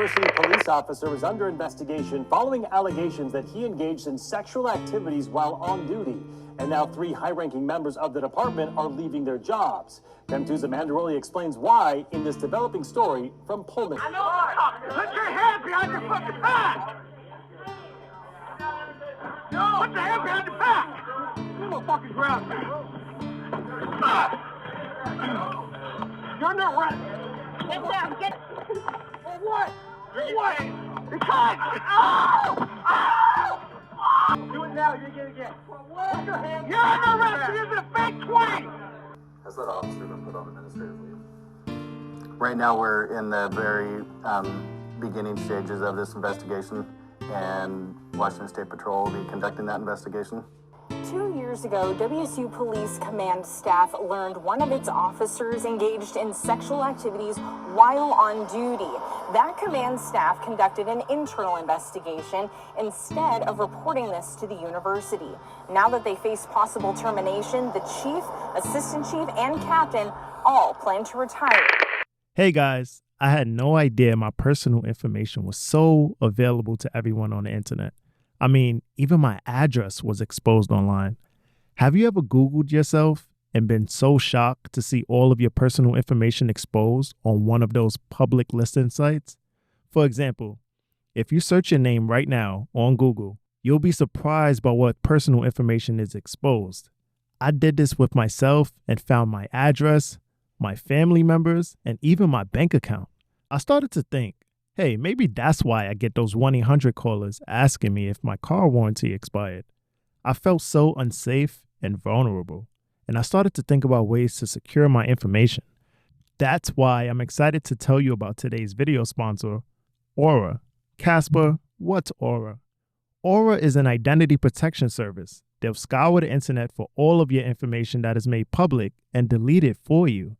University police officer is under investigation following allegations that he engaged in sexual activities while on duty. And now 3 high-ranking members of the department are leaving their jobs. Fem2's Amanda Rowley explains why in this developing story from Pullman. I know. Put your hand behind your fucking back. No, put your hand behind your back. You don't fucking grab me. You're under arrest. Get down. Get. For what? For what? Because. Oh! Do it now. You're gonna get. For what? Put your hand. You're under arrest. You're using a fake 20. Has that officer been put on administrative leave? Right now, we're in the very beginning stages of this investigation, and Washington State Patrol will be conducting that investigation. 2 years ago, WSU Police command staff learned one of its officers engaged in sexual activities while on duty. That command staff conducted an internal investigation instead of reporting this to the university. Now that they face possible termination, the chief, assistant chief, and captain all plan to retire. Hey guys, I had no idea my personal information was so available to everyone on the internet. I mean, even my address was exposed online. Have you ever Googled yourself and been so shocked to see all of your personal information exposed on one of those public listing sites? For example, if you search your name right now on Google, you'll be surprised by what personal information is exposed. I did this with myself and found my address, my family members, and even my bank account. I started to think, hey, maybe that's why I get those 1-800 callers asking me if my car warranty expired. I felt so unsafe and vulnerable, and I started to think about ways to secure my information. That's why I'm excited to tell you about today's video sponsor, Aura. Casper, what's Aura? Aura is an identity protection service. They'll scour the internet for all of your information that is made public and delete it for you.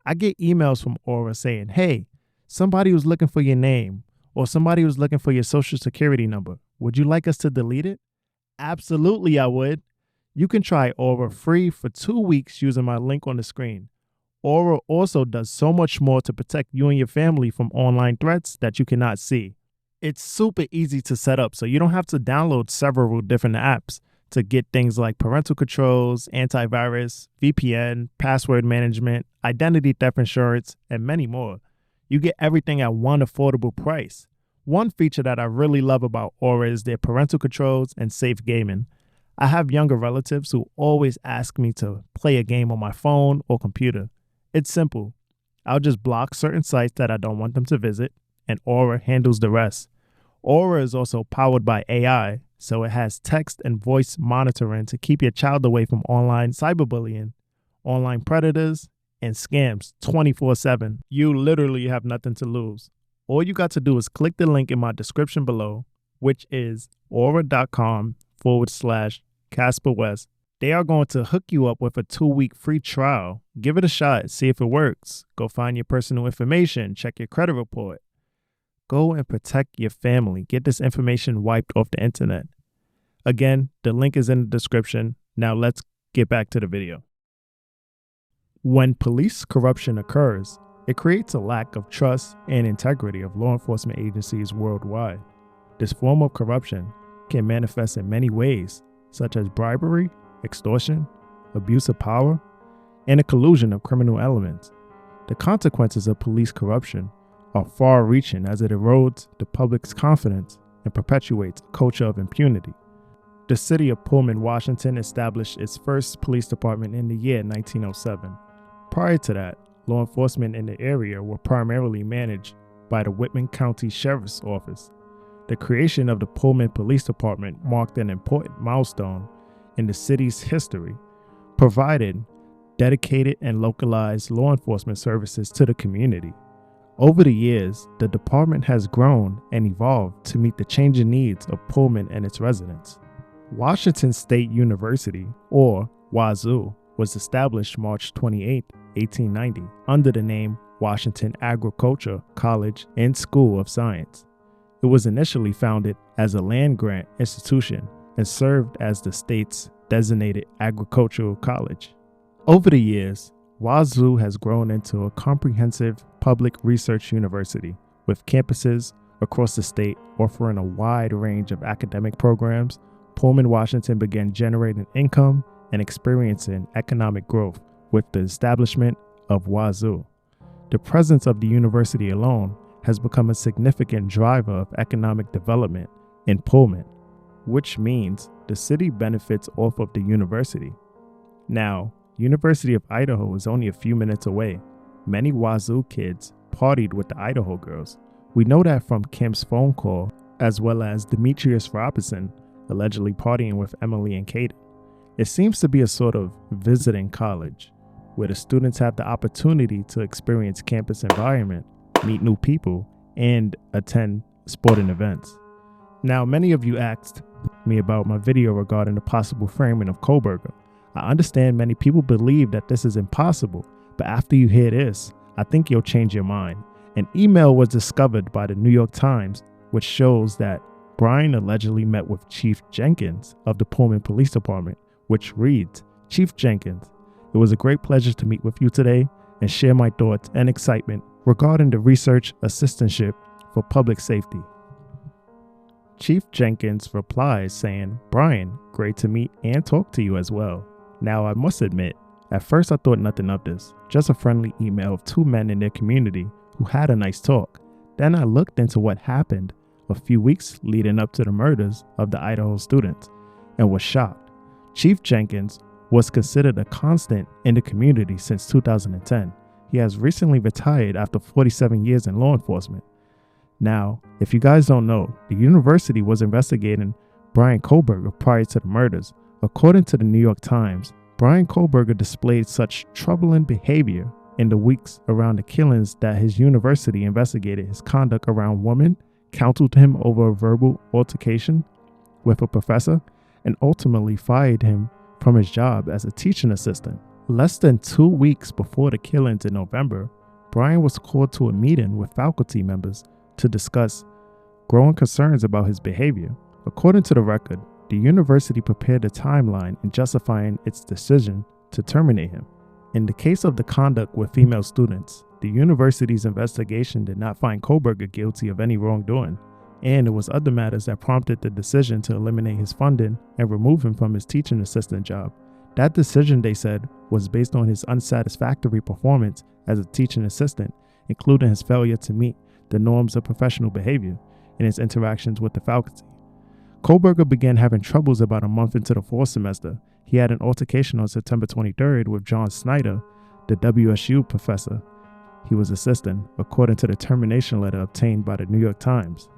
I get emails from Aura saying, hey, somebody was looking for your name, or somebody was looking for your social security number. Would you like us to delete it? Absolutely, I would. You can try Aura free for 2 weeks using my link on the screen. Aura also does so much more to protect you and your family from online threats that you cannot see. It's super easy to set up, so you don't have to download several different apps to get things like parental controls, antivirus, VPN, password management, identity theft insurance, and many more. You get everything at one affordable price. One feature that I really love about Aura is their parental controls and safe gaming. I have younger relatives who always ask me to play a game on my phone or computer. It's simple. I'll just block certain sites that I don't want them to visit, and Aura handles the rest. Aura is also powered by AI, so it has text and voice monitoring to keep your child away from online cyberbullying, online predators, and scams 24/7. You literally have nothing to lose. All you got to do is click the link in my description below, which is aura.com/Casper West. They are going to hook you up with a 2-week free trial. Give it a shot, see if it works. Go find your personal information, check your credit report. Go and protect your family. Get this information wiped off the internet. Again, the link is in the description. Now let's get back to the video. When police corruption occurs, it creates a lack of trust and integrity of law enforcement agencies worldwide. This form of corruption can manifest in many ways, such as bribery, extortion, abuse of power, and a collusion of criminal elements. The consequences of police corruption are far-reaching as it erodes the public's confidence and perpetuates a culture of impunity. The city of Pullman, Washington established its first police department in the year 1907. Prior to that, law enforcement in the area were primarily managed by the Whitman County Sheriff's Office. The creation of the Pullman Police Department marked an important milestone in the city's history, provided dedicated and localized law enforcement services to the community. Over the years, the department has grown and evolved to meet the changing needs of Pullman and its residents. Washington State University, or WSU, was established March 28, 1890, under the name Washington Agriculture College and School of Science. It was initially founded as a land-grant institution and served as the state's designated agricultural college. Over the years, WSU has grown into a comprehensive public research university with campuses across the state, offering a wide range of academic programs, Pullman, Washington began generating income and experiencing economic growth with the establishment of WSU. The presence of the university alone has become a significant driver of economic development in Pullman, which means the city benefits off of the university. Now, University of Idaho is only a few minutes away. Many WSU kids partied with the Idaho girls. We know that from Kim's phone call, as well as Demetrius Robinson allegedly partying with Emily and Caden. It seems to be a sort of visiting college, where the students have the opportunity to experience campus environment, meet new people, and attend sporting events. Now, many of you asked me about my video regarding the possible framing of Kohberger. I understand many people believe that this is impossible, but after you hear this, I think you'll change your mind. An email was discovered by the New York Times, which shows that Bryan allegedly met with Chief Jenkins of the Pullman Police Department, which reads, "Chief Jenkins, it was a great pleasure to meet with you today and share my thoughts and excitement regarding the research assistantship for public safety." Chief Jenkins replies saying, "Bryan, great to meet and talk to you as well. Now, I must admit, at first I thought nothing of this, just a friendly email of two men in their community who had a nice talk. Then I looked into what happened a few weeks leading up to the murders of the Idaho students and was shocked. Chief Jenkins was considered a constant in the community since 2010. He has recently retired after 47 years in law enforcement. Now, if you guys don't know, the university was investigating Bryan Kohberger prior to the murders. According to the New York Times, Bryan Kohberger displayed such troubling behavior in the weeks around the killings that his university investigated his conduct around women, counseled him over a verbal altercation with a professor, and ultimately fired him from his job as a teaching assistant. Less than 2 weeks before the killings in November, Bryan was called to a meeting with faculty members to discuss growing concerns about his behavior. According to the record, the university prepared a timeline in justifying its decision to terminate him. In the case of the conduct with female students, the university's investigation did not find Kohberger guilty of any wrongdoing, and it was other matters that prompted the decision to eliminate his funding and remove him from his teaching assistant job. That decision, they said, was based on his unsatisfactory performance as a teaching assistant, including his failure to meet the norms of professional behavior in his interactions with the faculty. Kohberger began having troubles about a month into the fall semester. He had an altercation on September 23rd with John Snyder, the WSU professor he was assisting, according to the termination letter obtained by the New York Times.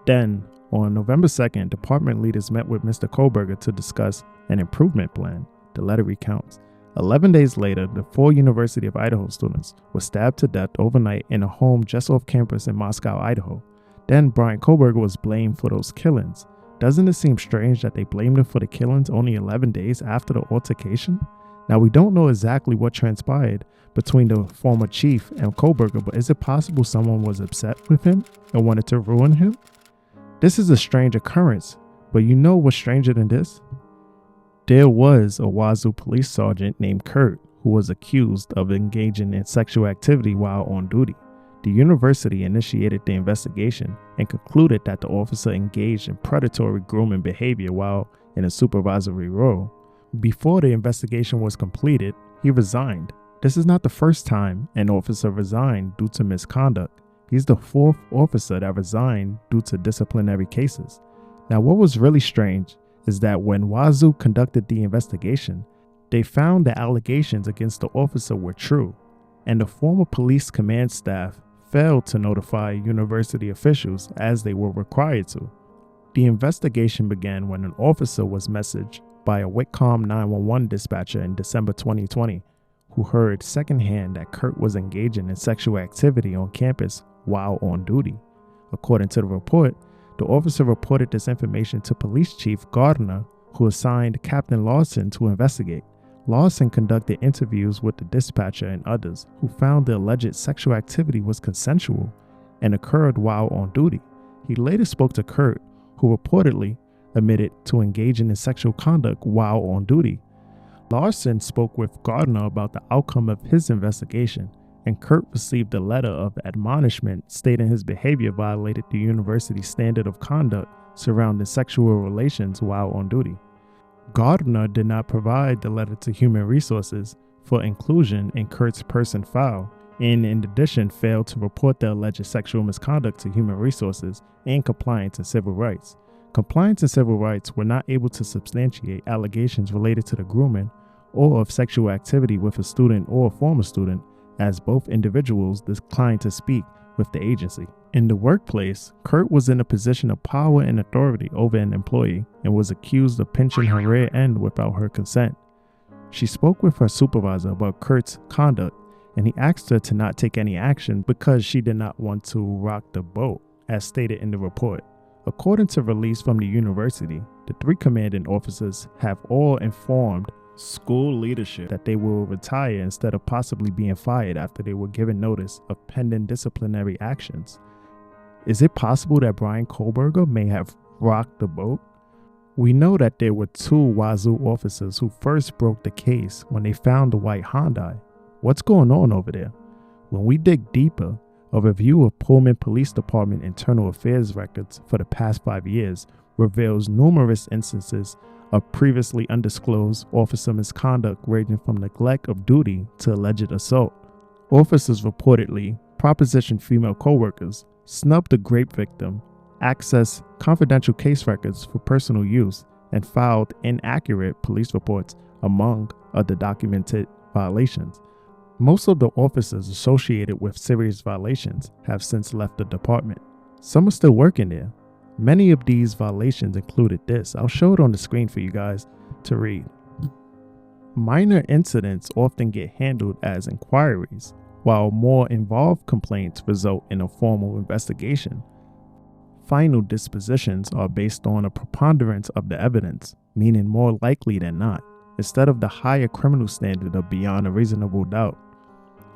Then, on November 2nd, department leaders met with Mr. Kohberger to discuss an improvement plan, the letter recounts. 11 days later, the 4 University of Idaho students were stabbed to death overnight in a home just off campus in Moscow, Idaho. Then Bryan Kohberger was blamed for those killings. Doesn't it seem strange that they blamed him for the killings only 11 days after the altercation? Now, we don't know exactly what transpired between the former chief and Kohberger, but is it possible someone was upset with him and wanted to ruin him? This is a strange occurrence, but you know what's stranger than this? There was a WSU police sergeant named Kurt who was accused of engaging in sexual activity while on duty. The university initiated the investigation and concluded that the officer engaged in predatory grooming behavior while in a supervisory role. Before the investigation was completed, he resigned. This is not the first time an officer resigned due to misconduct. He's the 4th officer that resigned due to disciplinary cases. Now, what was really strange is that when WSU conducted the investigation, they found the allegations against the officer were true, and the former police command staff failed to notify university officials as they were required to. The investigation began when an officer was messaged by a Whitcomb 911 dispatcher in December 2020, who heard secondhand that Kurt was engaging in sexual activity on campus while on duty. According to the report, the officer reported this information to Police Chief Gardner, who assigned Captain Lawson to investigate. Lawson conducted interviews with the dispatcher and others who found the alleged sexual activity was consensual and occurred while on duty. He later spoke to Kurt, who reportedly admitted to engaging in sexual conduct while on duty. Lawson spoke with Gardner about the outcome of his investigation and Kurt received a letter of admonishment stating his behavior violated the university's standard of conduct surrounding sexual relations while on duty. Gardner did not provide the letter to Human Resources for inclusion in Kurt's person file, and in addition failed to report the alleged sexual misconduct to Human Resources and Compliance and Civil Rights. Compliance and Civil Rights were not able to substantiate allegations related to the grooming or of sexual activity with a student or a former student, as both individuals declined to speak with the agency. In the workplace, Kurt was in a position of power and authority over an employee and was accused of pinching her rear end without her consent. She spoke with her supervisor about Kurt's conduct, and he asked her to not take any action because she did not want to rock the boat, as stated in the report. According to release from the university, the 3 commanding officers have all informed school leadership that they will retire instead of possibly being fired after they were given notice of pending disciplinary actions. Is it possible that Bryan Kohberger may have rocked the boat? We know that there were 2 Wazoo officers who first broke the case when they found the white Hyundai. What's going on over there? When we dig deeper, a review of Pullman Police Department internal affairs records for the past 5 years reveals numerous instances of previously undisclosed officer misconduct ranging from neglect of duty to alleged assault. Officers reportedly propositioned female co-workers, snubbed the rape victim, accessed confidential case records for personal use, and filed inaccurate police reports, among other documented violations. Most of the officers associated with serious violations have since left the department. Some are still working there. Many of these violations included this. I'll show it on the screen for you guys to read. Minor incidents often get handled as inquiries, while more involved complaints result in a formal investigation. Final dispositions are based on a preponderance of the evidence, meaning more likely than not, instead of the higher criminal standard of beyond a reasonable doubt.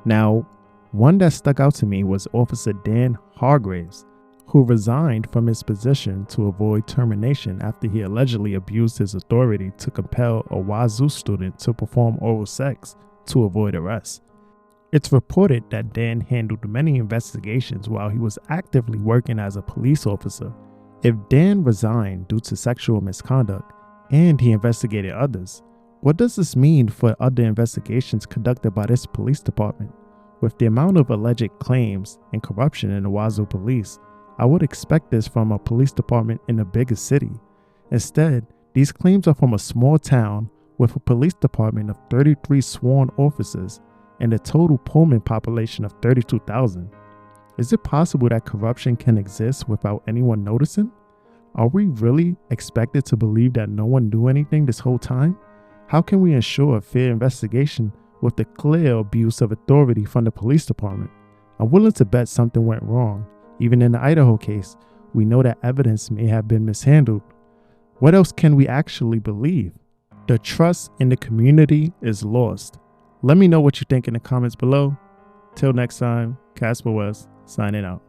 Now, one that stuck out to me was Officer Dan Hargraves, who resigned from his position to avoid termination after he allegedly abused his authority to compel a Wazoo student to perform oral sex to avoid arrest. It's reported that Dan handled many investigations while he was actively working as a police officer. If Dan resigned due to sexual misconduct and he investigated others, what does this mean for other investigations conducted by this police department? With the amount of alleged claims and corruption in the Wazoo Police, I would expect this from a police department in a bigger city. Instead, these claims are from a small town with a police department of 33 sworn officers and a total Pullman population of 32,000. Is it possible that corruption can exist without anyone noticing? Are we really expected to believe that no one knew anything this whole time? How can we ensure a fair investigation with the clear abuse of authority from the police department? I'm willing to bet something went wrong. Even in the Idaho case, we know that evidence may have been mishandled. What else can we actually believe? The trust in the community is lost. Let me know what you think in the comments below. Till next time, Casper West, signing out.